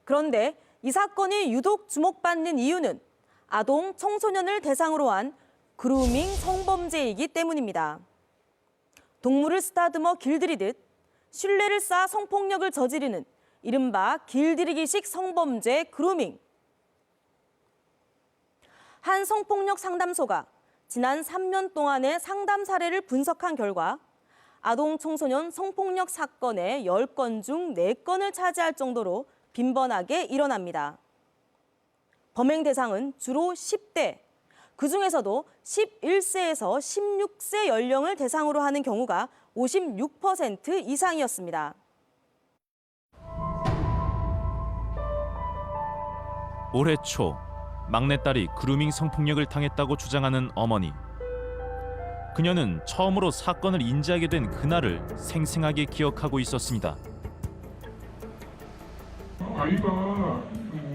S4: 그런데 이 사건이 유독 주목받는 이유는 아동, 청소년을 대상으로 한 그루밍 성범죄이기 때문입니다. 동물을 쓰다듬어 길들이듯 신뢰를 쌓아 성폭력을 저지르는 이른바 길들이기식 성범죄 그루밍. 한 성폭력 상담소가 지난 3년 동안의 상담 사례를 분석한 결과 아동, 청소년 성폭력 사건의 10건 중 4건을 차지할 정도로 빈번하게 일어납니다. 범행 대상은 주로 10대, 그중에서도 11세에서 16세 연령을 대상으로 하는 경우가 56% 이상이었습니다.
S5: 올해 초 막내딸이 그루밍 성폭력을 당했다고 주장하는 어머니. 그녀는 처음으로 사건을 인지하게 된 그날을 생생하게 기억하고 있었습니다.
S15: 아이가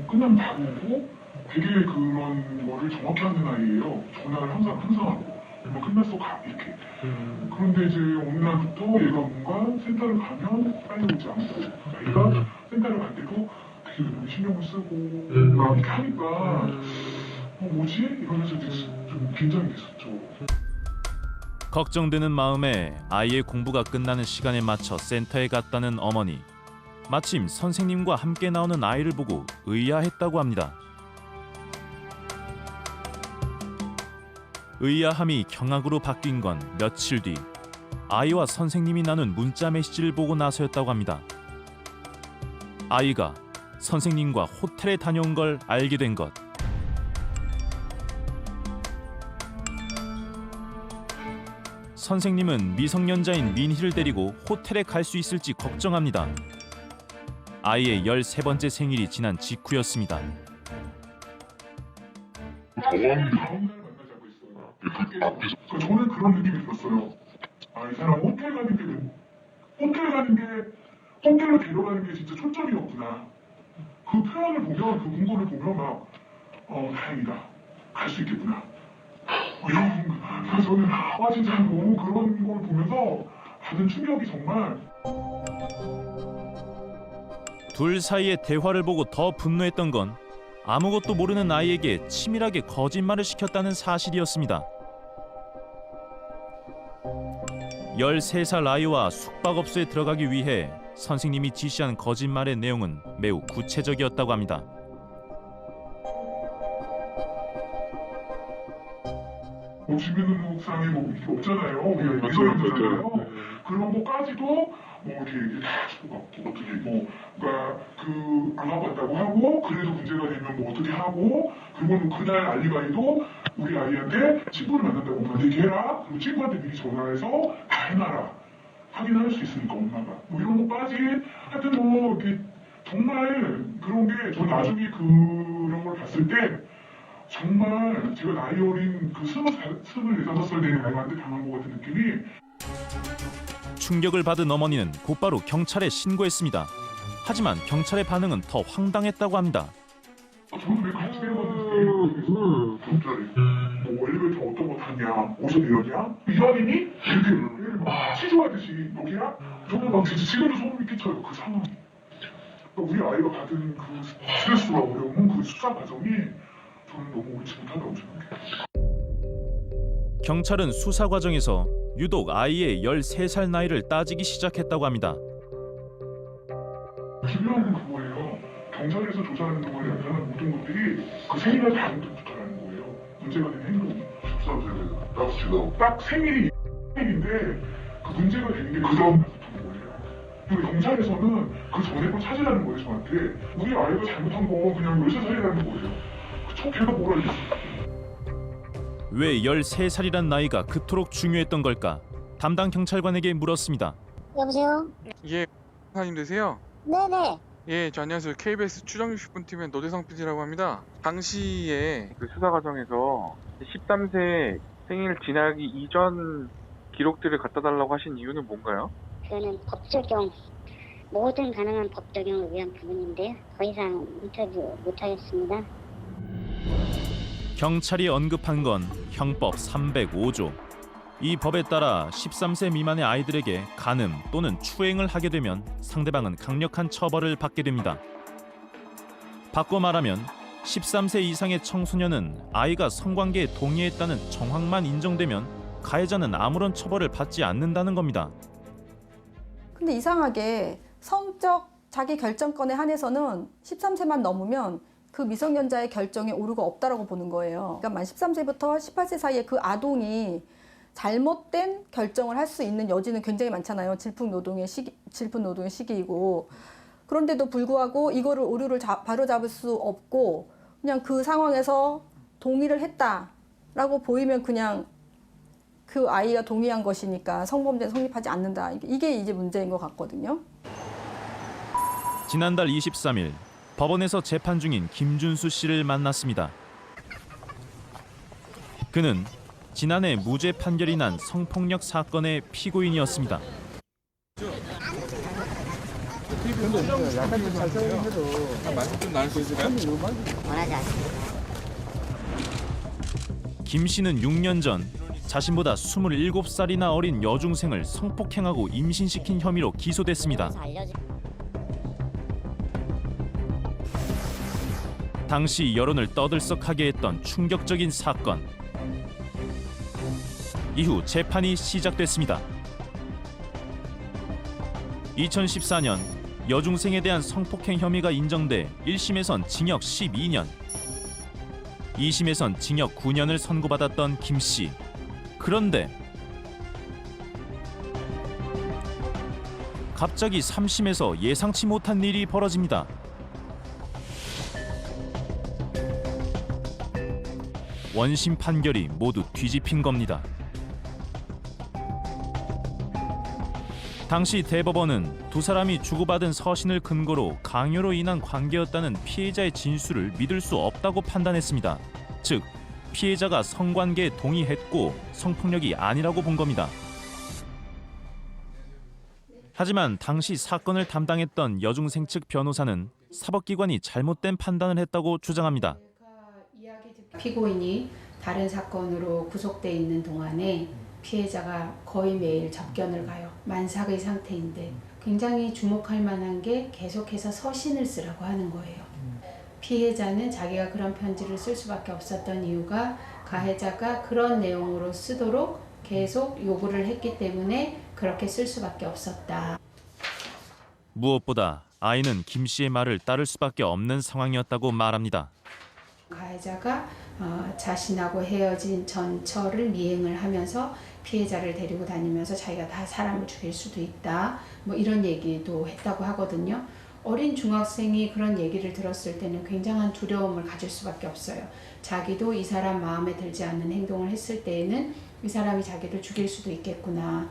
S15: 그냥 다루고 되게 그런 거를 정확히 하는 아이예요. 전화를 항상 하고 뭐 끝났어 가 이렇게. 그런데 이제 어느 날부터 얘가 뭔가 센터를 가면 빨리 오지 않고 아이가 센터를 갈 때도 되게 너무 신경을 쓰고 막 이렇게 하니까 뭐지? 이러면서 이제 좀 긴장이 됐었죠.
S5: 걱정되는 마음에 아이의 공부가 끝나는 시간에 맞춰 센터에 갔다는 어머니. 마침 선생님과 함께 나오는 아이를 보고 의아했다고 합니다. 의아함이 경악으로 바뀐 건 며칠 뒤 아이와 선생님이 나눈 문자 메시지를 보고 나서였다고 합니다. 아이가 선생님과 호텔에 다녀온 걸 알게 된 것. 선생님은 미성년자인 민희를 데리고 호텔에 갈 수 있을지 걱정합니다. 아이의 13번째 생일이 지난 직후였습니다.
S15: 저는 그런 느낌이 들었어요. 아, 이 사람 호텔 가는 게 호텔로 데려가는 게 진짜 초점이었구나. 그 표현을 보면, 그 문구를 보면 막 다행이다. 갈 수 있겠구나. 이런 저는 진짜 너무 그런 걸 보면서 받은 충격이 정말.
S5: 둘 사이의 대화를 보고 더 분노했던 건 아무것도 모르는 아이에게 치밀하게 거짓말을 시켰다는 사실이었습니다. 13살 아이와 숙박업소에 들어가기 위해 선생님이 지시한 거짓말의 내용은 매우 구체적이었다고 합니다.
S15: 주민등록상에 뭐 이게 없잖아요. 우리가 미성년자잖아요. 그런 거까지도 뭐 이렇게 다 집어갖고 어떻게 그러니까 안 가봤다고 하고 그래도 문제가 되면 뭐 어떻게 하고 그리고 그날 알리바이도 우리 아이한테 친구를 만난다고 엄마 얘기해라. 그리고 친구한테 미리 전화해서 다 해놔라. 확인할 수 있으니까 엄마가 뭐 이런 거까지 하여튼 뭐 이렇게 정말 그런 게 전 나중에 그런 걸 봤을 때 정말 제가 나이 어린 그 24살 된 아이한테 당한 것 같은 느낌이.
S5: 충격을 받은 어머니는 곧바로 경찰에 신고했습니다. 하지만 경찰의 반응은 더 황당했다고 합니다.
S15: 저는 왜 같이 내려갔는지 경찰이 뭐 엘리베이터 어떤 거 탔냐 어디서 내렸냐 이란이니? 이렇게 치조하듯이 여기야? 저는 막 진짜 지금도 소름이 끼쳐요. 그 상황이. 우리 아이가 받은 그 스트레스와 어려움은 그 수사 과정이 저는 너무 옳지 못하다고 생각해요.
S5: 경찰은 수사 과정에서 유독 아이의 13살 나이를 따지기 시작했다고 합니다.
S15: 중요한 건 그거예요. 경찰에서 조사하는 동안에 나타난 모든 것들이 그 생일날 다음부터라는 거예요. 문제가 된 행동이. 13세가 딱 생일이 인데 그 문제가 되는 게 그 다음부터인 거예요. 그리고 경찰에서는 그 전에 걸 찾으라는 거예요. 저한테. 우리 아이가 잘못한 거 그냥 13살이라는 거예요. 걔가 뭐라 했어.
S5: 왜 13살이란 나이가 그토록 중요했던 걸까? 담당 경찰관에게 물었습니다.
S2: 여보세요?
S8: 예, 사님 되세요?
S2: 네네.
S8: 예, 저 안녕하세요. KBS 추정 60분 팀의 노대성 PD라고 합니다. 당시에 그 수사 과정에서 13세 생일 지나기 이전 기록들을 갖다 달라고 하신 이유는 뭔가요?
S7: 그거는 법 적용, 모든 가능한 법 적용을 위한 부분인데요. 더 이상 인터뷰 못하겠습니다.
S5: 경찰이 언급한 건 형법 305조. 이 법에 따라 13세 미만의 아이들에게 간음 또는 추행을 하게 되면 상대방은 강력한 처벌을 받게 됩니다. 바꿔 말하면 13세 이상의 청소년은 아이가 성관계에 동의했다는 정황만 인정되면 가해자는 아무런 처벌을 받지 않는다는 겁니다.
S16: 근데 이상하게 성적 자기 결정권에 한해서는 13세만 넘으면 그 미성년자의 결정에 오류가 없다라고 보는 거예요. 그러니까 만 13세부터 18세 사이에 그 아동이 잘못된 결정을 할 수 있는 여지는 굉장히 많잖아요. 질풍노동의 시기이고. 그런데도 불구하고 이거를 오류를 바로잡을 수 없고 그냥 그 상황에서 동의를 했다라고 보이면 그냥 그 아이가 동의한 것이니까 성범죄는 성립하지 않는다. 이게 이제 문제인 것 같거든요.
S5: 지난달 23일 법원에서 재판 중인 김준수 씨를 만났습니다. 그는 지난해 무죄 판결이 난 성폭력 사건의 피고인이었습니다. 김 씨는 6년 전 자신보다 27살이나 어린 여중생을 성폭행하고 임신시킨 혐의로 기소됐습니다. 당시 여론을 떠들썩하게 했던 충격적인 사건. 이후 재판이 시작됐습니다. 2014년 여중생에 대한 성폭행 혐의가 인정돼 1심에선 징역 12년, 2심에선 징역 9년을 선고받았던 김 씨. 그런데 갑자기 3심에서 예상치 못한 일이 벌어집니다. 원심 판결이 모두 뒤집힌 겁니다. 당시 대법원은 두 사람이 주고받은 서신을 근거로 강요로 인한 관계였다는 피해자의 진술을 믿을 수 없다고 판단했습니다. 즉, 피해자가 성관계에 동의했고 성폭력이 아니라고 본 겁니다. 하지만 당시 사건을 담당했던 여중생 측 변호사는 사법기관이 잘못된 판단을 했다고 주장합니다.
S6: 피고인이 다른 사건으로 구속돼 있는 동안에 피해자가 거의 매일 접견을 가요. 만삭의 상태인데 굉장히 주목할 만한 게 계속해서 서신을 쓰라고 하는 거예요. 피해자는 자기가 그런 편지를 쓸 수밖에 없었던 이유가 가해자가 그런 내용으로 쓰도록 계속 요구를 했기 때문에 그렇게 쓸 수밖에 없었다.
S5: 무엇보다 아이는 김 씨의 말을 따를 수밖에 없는 상황이었다고 말합니다.
S6: 가해자가 자신하고 헤어진 전처를 미행을 하면서 피해자를 데리고 다니면서 자기가 다 사람을 죽일 수도 있다. 뭐 이런 얘기도 했다고 하거든요. 어린 중학생이 그런 얘기를 들었을 때는 굉장한 두려움을 가질 수밖에 없어요. 자기도 이 사람 마음에 들지 않는 행동을 했을 때에는 이 사람이 자기를 죽일 수도 있겠구나.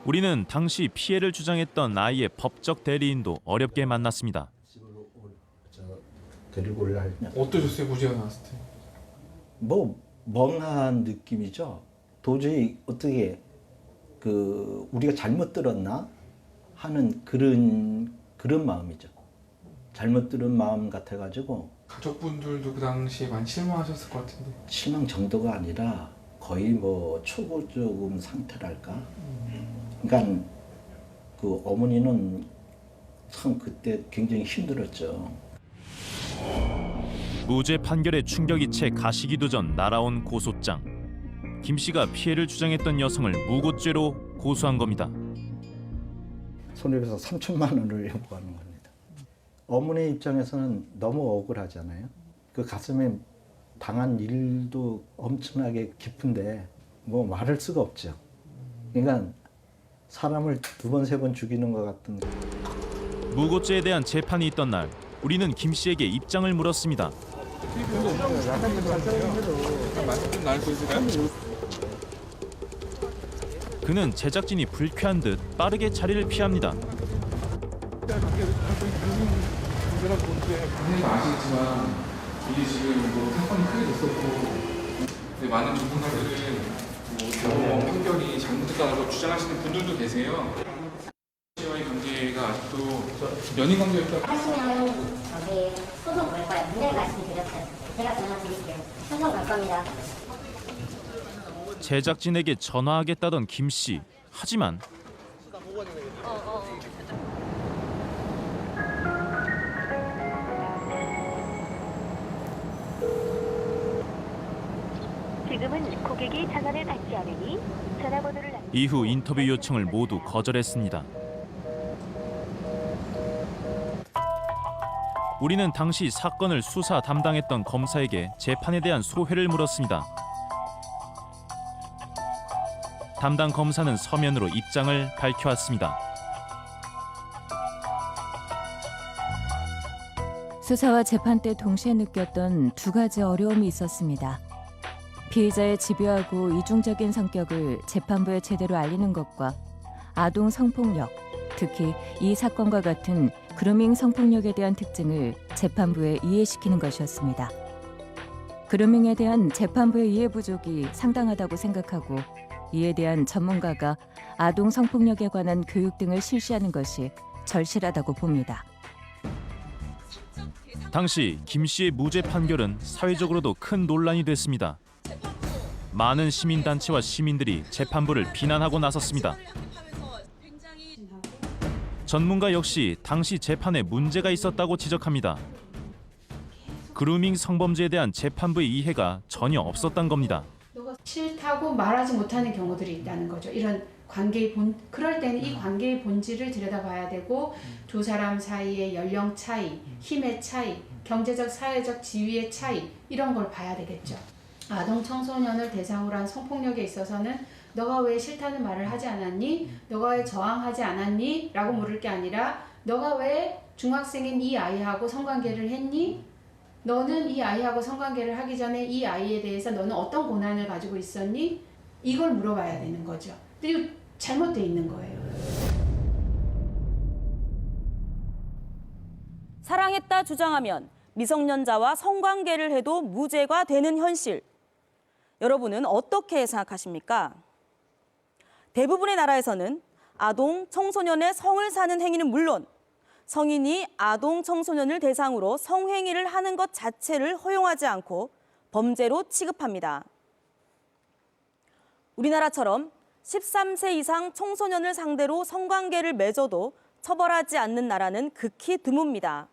S5: 우리는 당시 피해를 주장했던 아이의 법적 대리인도 어렵게 만났습니다.
S17: 데리고 올라면
S8: 어떠셨어요? 무죄가 나왔을 때?
S17: 뭐 멍한 느낌이죠. 도저히 어떻게 우리가 잘못 들었나 하는 그런 마음이죠. 잘못 들은 마음 같아가지고
S8: 가족분들도 그 당시에 많이 실망하셨을 것 같은데.
S17: 실망 정도가 아니라 거의 뭐 초고조금 상태랄까. 그러니까 그 어머니는 참 그때 굉장히 힘들었죠.
S5: 무죄 판결의 충격이 채 가시기도 전 날아온 고소장. 김 씨가 피해를 주장했던 여성을 무고죄로 고소한 겁니다.
S17: 손해배상 3천만 원을 요구하는 겁니다. 어머니 입장에서는 너무 억울하잖아요. 그 가슴에 당한 일도 엄청나게 깊은데 뭐 말할 수가 없죠. 그러니까 사람을 2번, 3번 죽이는 것 같은.
S5: 무고죄에 대한 재판이 있던 날, 우리는 김 씨에게 입장을 물었습니다. 그는 제작진이 불쾌한 듯 빠르게 자리를 피합니다.
S18: 선생님 아시겠지만 이게 지금 뭐 사건이 크게 됐었고 근데 많은 전문가들은 뭐 판결이 잘못됐다고 주장하시는 분들도 계세요. 씨와의 관계가 아직도 연인 관계였다.
S7: 하시면 저기 소송 걸 거예요. 문제를 말씀드렸어요. 제가 전화 드릴게요. 소송 걸 겁니다.
S5: 제작진에게 전화하겠다던 김 씨. 하지만
S19: 지금은 고객이 전화를 받지 않으니 전화번호를
S5: 이후 인터뷰 요청을 모두 거절했습니다. 우리는 당시 사건을 수사 담당했던 검사에게 재판에 대한 소회를 물었습니다. 담당 검사는 서면으로 입장을 밝혀왔습니다.
S20: 수사와 재판 때 동시에 느꼈던 두 가지 어려움이 있었습니다. 피의자의 집요하고 이중적인 성격을 재판부에 제대로 알리는 것과 아동 성폭력, 특히 이 사건과 같은 그루밍 성폭력에 대한 특징을 재판부에 이해시키는 것이었습니다. 그루밍에 대한 재판부의 이해 부족이 상당하다고 생각하고 이에 대한 전문가가 아동 성폭력에 관한 교육 등을 실시하는 것이 절실하다고 봅니다.
S5: 당시 김 씨의 무죄 판결은 사회적으로도 큰 논란이 됐습니다. 많은 시민단체와 시민들이 재판부를 비난하고 나섰습니다. 전문가 역시 당시 재판에 문제가 있었다고 지적합니다. 그루밍 성범죄에 대한 재판부의 이해가 전혀 없었던 겁니다.
S6: 싫다고 말하지 못하는 경우들이 있다는 거죠. 이런 관계의 그럴 때는 이 관계의 본질을 들여다봐야 되고 두 사람 사이의 연령 차이, 힘의 차이, 경제적, 사회적 지위의 차이 이런 걸 봐야 되겠죠. 아동 청소년을 대상으로 한 성폭력에 있어서는 너가 왜 싫다는 말을 하지 않았니? 너가 왜 저항하지 않았니? 라고 물을 게 아니라 너가 왜 중학생인 이 아이하고 성관계를 했니? 너는 이 아이하고 성관계를 하기 전에 이 아이에 대해서 너는 어떤 고난을 가지고 있었니? 이걸 물어봐야 되는 거죠. 그리고 잘못돼 있는 거예요.
S4: 사랑했다 주장하면 미성년자와 성관계를 해도 무죄가 되는 현실. 여러분은 어떻게 생각하십니까? 대부분의 나라에서는 아동, 청소년의 성을 사는 행위는 물론 성인이 아동, 청소년을 대상으로 성행위를 하는 것 자체를 허용하지 않고 범죄로 취급합니다. 우리나라처럼 13세 이상 청소년을 상대로 성관계를 맺어도 처벌하지 않는 나라는 극히 드뭅니다.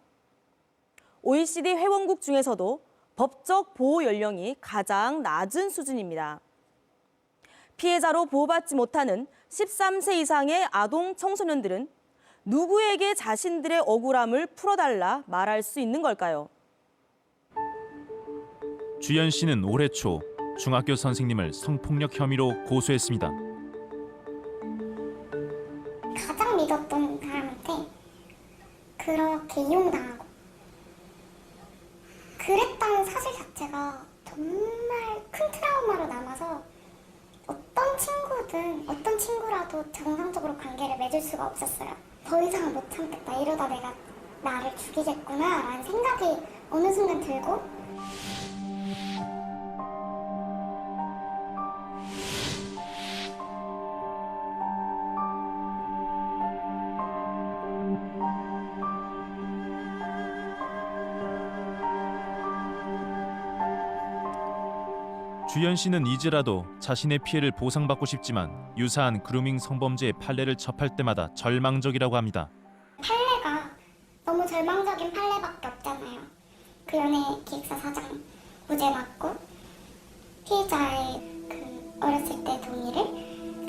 S4: OECD 회원국 중에서도 법적 보호 연령이 가장 낮은 수준입니다. 피해자로 보호받지 못하는 13세 이상의 아동, 청소년들은 누구에게 자신들의 억울함을 풀어달라 말할 수 있는 걸까요?
S5: 주연 씨는 올해 초 중학교 선생님을 성폭력 혐의로 고소했습니다.
S1: 가장 믿었던 사람한테 그렇게 이용당하고 그랬다는 사실 자체가 정말 큰 트라우마로 남아서 어떤 친구든 어떤 친구라도 정상적으로 관계를 맺을 수가 없었어요. 더 이상은 못 참겠다. 이러다 내가 나를 죽이겠구나 라는 생각이 어느 순간 들고
S5: 주연 씨는 이제라도 자신의 피해를 보상받고 싶지만 유사한 그루밍 성범죄의 판례를 접할 때마다 절망적이라고 합니다.
S1: 판례가 너무 절망적인 판례밖에 없잖아요. 그 연예 기획사 사장 무죄 맞고 피해자의 그 어렸을 때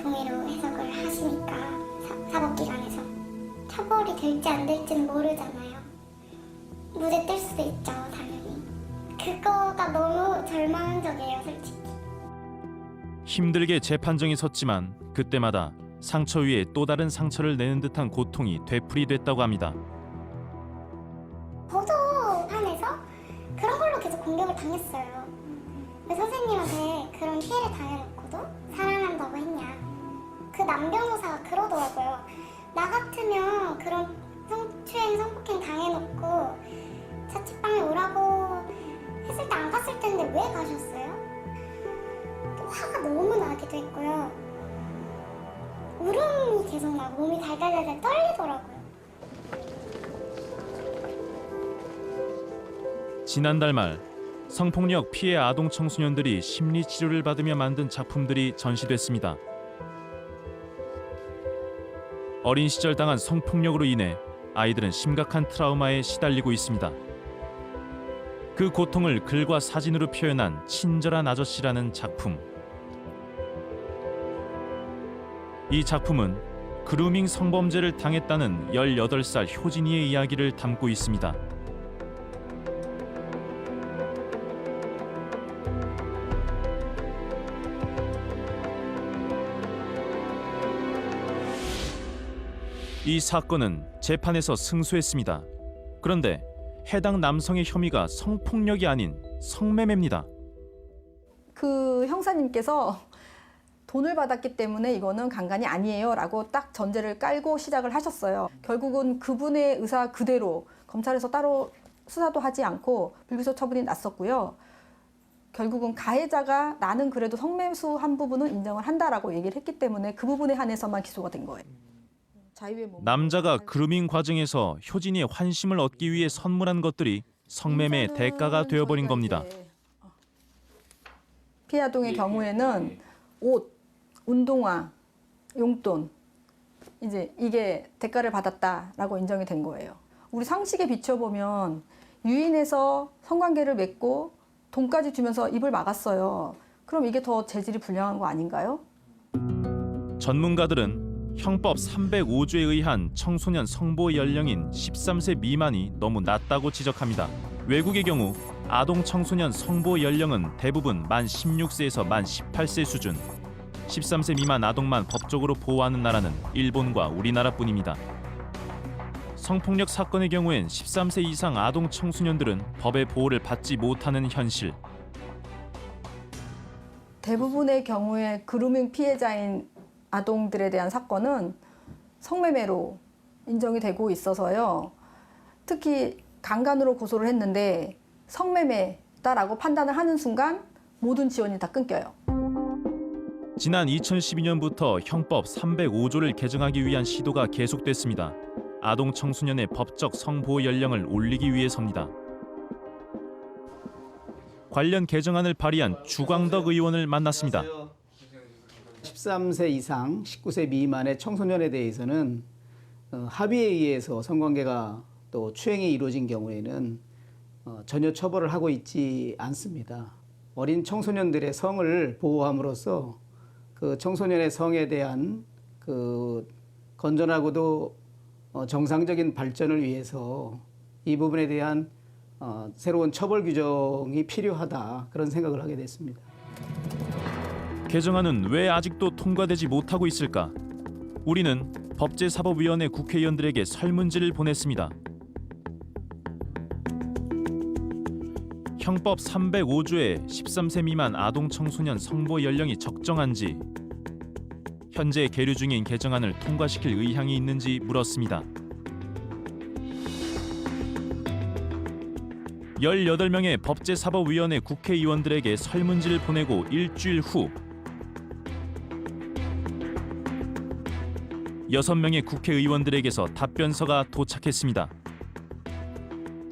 S1: 동의로 해석을 하시니까 사법기관에서 처벌이 될지 안 될지는 모르잖아요. 무죄 뜰 수도 있죠, 당연히. 그거가 너무 절망적이에요, 솔직히.
S5: 힘들게 재판정에 섰지만 그때마다 상처 위에 또 다른 상처를 내는 듯한 고통이 되풀이됐다고 합니다.
S1: 저도 반에서 그런 걸로 계속 공격을 당했어요. 왜 선생님한테 그런 피해를 당해놓고도 사랑한다고 했냐. 그 남변호사가 그러더라고요. 나 같으면 그런 성추행, 성폭행 당해놓고 나갔을 텐데 왜 가셨어요? 화가 너무 나기도 했고요. 울음이 계속 나고 몸이 달달달달 떨리더라고요.
S5: 지난달 말 성폭력 피해 아동 청소년들이 심리 치료를 받으며 만든 작품들이 전시됐습니다. 어린 시절 당한 성폭력으로 인해 아이들은 심각한 트라우마에 시달리고 있습니다. 그 고통을 글과 사진으로 표현한 친절한 아저씨라는 작품. 이 작품은 그루밍 성범죄를 당했다는 18살 효진이의 이야기를 담고 있습니다. 이 사건은 재판에서 승소했습니다. 그런데 해당 남성의 혐의가 성폭력이 아닌 성매매입니다.
S16: 그 형사님께서 돈을 받았기 때문에 이거는 강간이 아니에요 라고 딱 전제를 깔고 시작을 하셨어요. 결국은 그분의 의사 그대로 검찰에서 따로 수사도 하지 않고 불기소 처분이 났었고요. 결국은 가해자가 나는 그래도 성매수한 부분은 인정을 한다라고 얘기를 했기 때문에 그 부분에 한해서만 기소가 된 거예요.
S5: 남자가 그루밍 과정에서 효진이의 환심을 얻기 위해 선물한 것들이 성매매의 대가가 되어버린 겁니다.
S16: 피해 아동의 경우에는 옷, 운동화, 용돈 이제 이게 대가를 받았다라고 인정이 된 거예요. 우리 상식에 비춰보면 유인해서 성관계를 맺고 돈까지 주면서 입을 막았어요. 그럼 이게 더 재질이 불량한 거 아닌가요?
S5: 전문가들은 형법 305조에 의한 청소년 성보 연령인 13세 미만이 너무 낮다고 지적합니다. 외국의 경우 아동 청소년 성보 연령은 대부분 만 16세에서 만 18세 수준. 13세 미만 아동만 법적으로 보호하는 나라는 일본과 우리나라뿐입니다. 성폭력 사건의 경우엔 13세 이상 아동 청소년들은 법의 보호를 받지 못하는 현실.
S16: 대부분의 경우에 그루밍 피해자인 아동들에 대한 사건은 성매매로 인정이 되고 있어서요. 특히 강간으로 고소를 했는데 성매매다라고 판단을 하는 순간 모든 지원이 다 끊겨요.
S5: 지난 2012년부터 형법 305조를 개정하기 위한 시도가 계속됐습니다. 아동 청소년의 법적 성보호 연령을 올리기 위해서입니다. 관련 개정안을 발의한 주광덕 의원을 만났습니다.
S21: 13세 이상 19세 미만의 청소년에 대해서는 합의에 의해서 성관계가 또 추행이 이루어진 경우에는 전혀 처벌을 하고 있지 않습니다. 어린 청소년들의 성을 보호함으로써 그 청소년의 성에 대한 그 건전하고도 정상적인 발전을 위해서 이 부분에 대한 새로운 처벌 규정이 필요하다 그런 생각을 하게 됐습니다.
S5: 개정안은 왜 아직도 통과되지 못하고 있을까? 우리는 법제사법위원회 국회의원들에게 설문지를 보냈습니다. 형법 305조에 13세 미만 아동 청소년 성보 연령이 적정한지, 현재 계류 중인 개정안을 통과시킬 의향이 있는지 물었습니다. 18명의 법제사법위원회 국회의원들에게 설문지를 보내고 일주일 후 6명의 국회의원들에게서 답변서가 도착했습니다.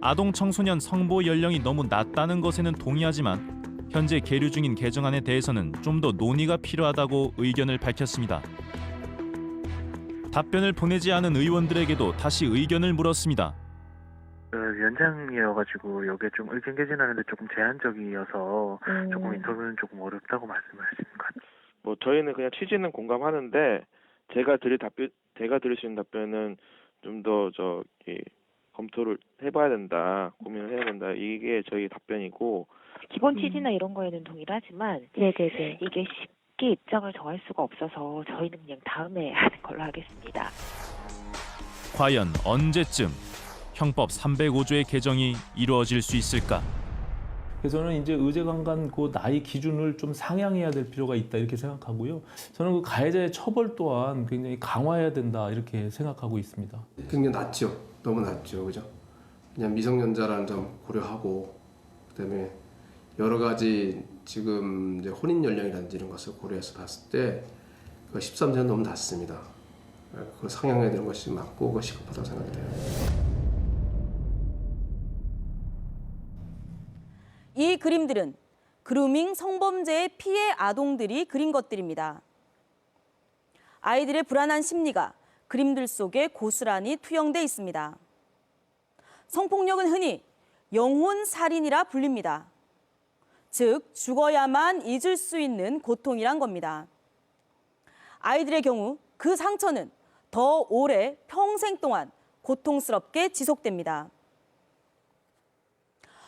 S5: 아동 청소년 성보 연령이 너무 낮다는 것에는 동의하지만 현재 계류 중인 개정안에 대해서는 좀 더 논의가 필요하다고 의견을 밝혔습니다. 답변을 보내지 않은 의원들에게도 다시 의견을 물었습니다.
S22: 위원장이어가지고 여기에 좀 의견 개진하는데 조금 제한적이어서 조금 인터뷰는 조금 어렵다고 말씀하시는 것 같아요.
S23: 뭐 저희는 그냥 취지는 공감하는데 제가 드릴 수 있는 답변은 좀 더 검토를 해봐야 된다, 고민을 해야 된다. 이게 저희 답변이고.
S24: 기본 취지나 이런 거에는 동의하지만 이게 쉽게 입장을 정할 수가 없어서 저희는 그냥 다음에 하는 걸로 하겠습니다.
S5: 과연 언제쯤 형법 305조의 개정이 이루어질 수 있을까?
S3: 그래서 저는 이제 의제강간 그 나이 기준을 좀 상향해야 될 필요가 있다 이렇게 생각하고요. 저는 그 가해자의 처벌 또한 굉장히 강화해야 된다 이렇게 생각하고 있습니다.
S25: 굉장히 낮죠. 너무 낮죠, 그죠? 그냥 미성년자라는 점 고려하고 그다음에
S9: 여러 가지 지금 이제 혼인 연령이라든지 이런 것을 고려해서 봤을 때 13세는 너무 낮습니다. 그걸 상향해야 되는 것이 맞고 그것이 시급하다고 생각이 돼요.
S4: 이 그림들은 그루밍 성범죄의 피해 아동들이 그린 것들입니다. 아이들의 불안한 심리가 그림들 속에 고스란히 투영돼 있습니다. 성폭력은 흔히 영혼살인이라 불립니다. 즉, 죽어야만 잊을 수 있는 고통이란 겁니다. 아이들의 경우 그 상처는 더 오래 평생 동안 고통스럽게 지속됩니다.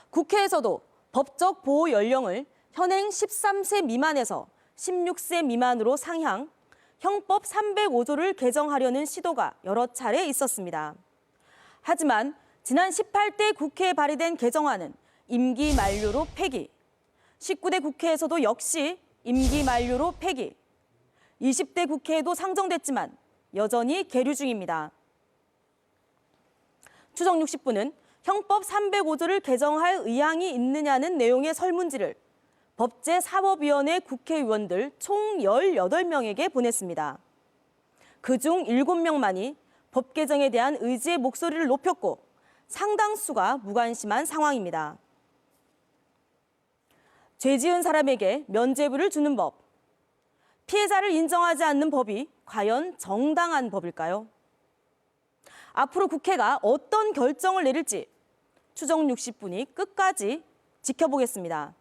S4: 국회에서도 법적 보호 연령을 현행 13세 미만에서 16세 미만으로 상향, 형법 305조를 개정하려는 시도가 여러 차례 있었습니다. 하지만 지난 18대 국회에 발의된 개정안은 임기 만료로 폐기, 19대 국회에서도 역시 임기 만료로 폐기, 20대 국회에도 상정됐지만 여전히 계류 중입니다. 추정 60부는 형법 305조를 개정할 의향이 있느냐는 내용의 설문지를 법제사법위원회 국회의원들 총 18명에게 보냈습니다. 그중 7명만이 법 개정에 대한 의지의 목소리를 높였고 상당수가 무관심한 상황입니다. 죄 지은 사람에게 면죄부를 주는 법, 피해자를 인정하지 않는 법이 과연 정당한 법일까요? 앞으로 국회가 어떤 결정을 내릴지 추정 60분이 끝까지 지켜보겠습니다.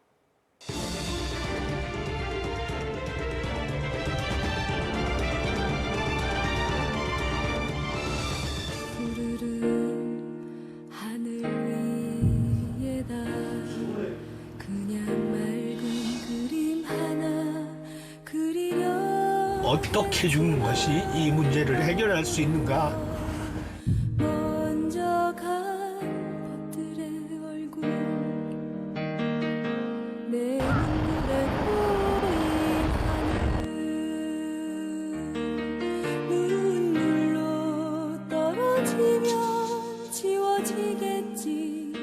S11: 하늘 위에다 그냥 맑은 그림 하나 그리려.
S12: 어떻게 죽는 것이 이 문제를 해결할 수 있는가?
S11: 먼저 간 것들의 얼굴 내 눈물에 고인 하늘 눈물로 떨어지면 지워지겠지.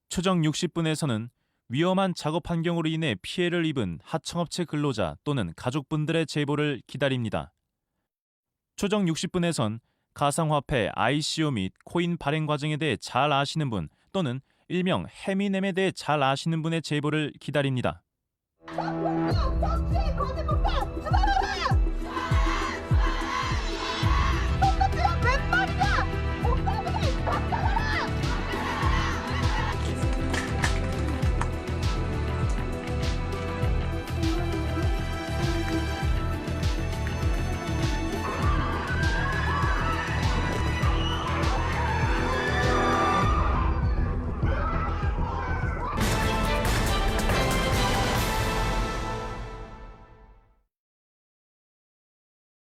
S5: 추정 60분에서는 위험한 작업 환경으로 인해 피해를 입은 하청업체 근로자 또는 가족분들의 제보를 기다립니다. 추정 60분에선 가상화폐 ICO 및 코인 발행 과정에 대해 잘 아시는 분 또는 일명 해미넴에 대해 잘 아시는 분의 제보를 기다립니다.